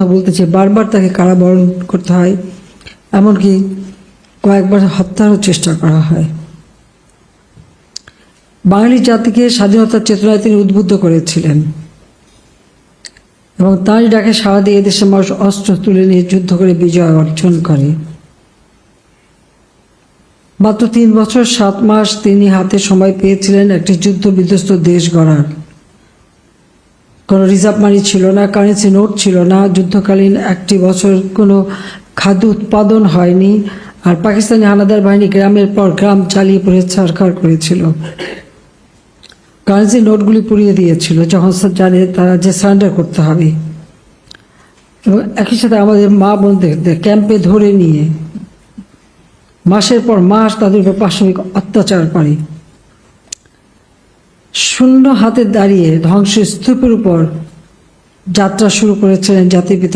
বলতেছে বারবার তাকে কারাবরণ করতে হয়, এমনকি কয়েকবার হত্যারও চেষ্টা করা হয়। বাঙালি জাতিকে স্বাধীনতার চেতনায় তিনি উদ্বুদ্ধ করেছিলেন এবং তাঁরই ডাকে সাড়া দিয়ে দেশের মানুষ অস্ত্র তুলে নিয়ে যুদ্ধ করে বিজয় অর্জন করে। মাত্র 3 বছর 7 মাস তিনি হাতে সময় পেয়েছিলেন একটি যুদ্ধ বিধ্বস্ত দেশ গড়ার। কোনো রিজার্ভ মানি ছিল না, কারেন্সি নোট ছিল না, যুদ্ধকালীন একটি বছর কোনো খাদ্য উৎপাদন হয়নি, আর পাকিস্তানি হানাদার বাহিনী গ্রামের পর গ্রাম চালিয়ে পড়ে ছারখার করেছিল। কারেন্সি নোটগুলি পুড়িয়ে দিয়েছিল যখন জানে তারা যে সারেন্ডার করতে হবে, এবং একই সাথে আমাদের মা বোনদের ক্যাম্পে ধরে নিয়ে মাসের পর মাস তাদের উপর পাশবিক অত্যাচার করে। শূন্য হাতে দাঁড়িয়ে ধ্বংসস্তূপের উপর যাত্রা শুরু করেছিলেন জাতির পিতা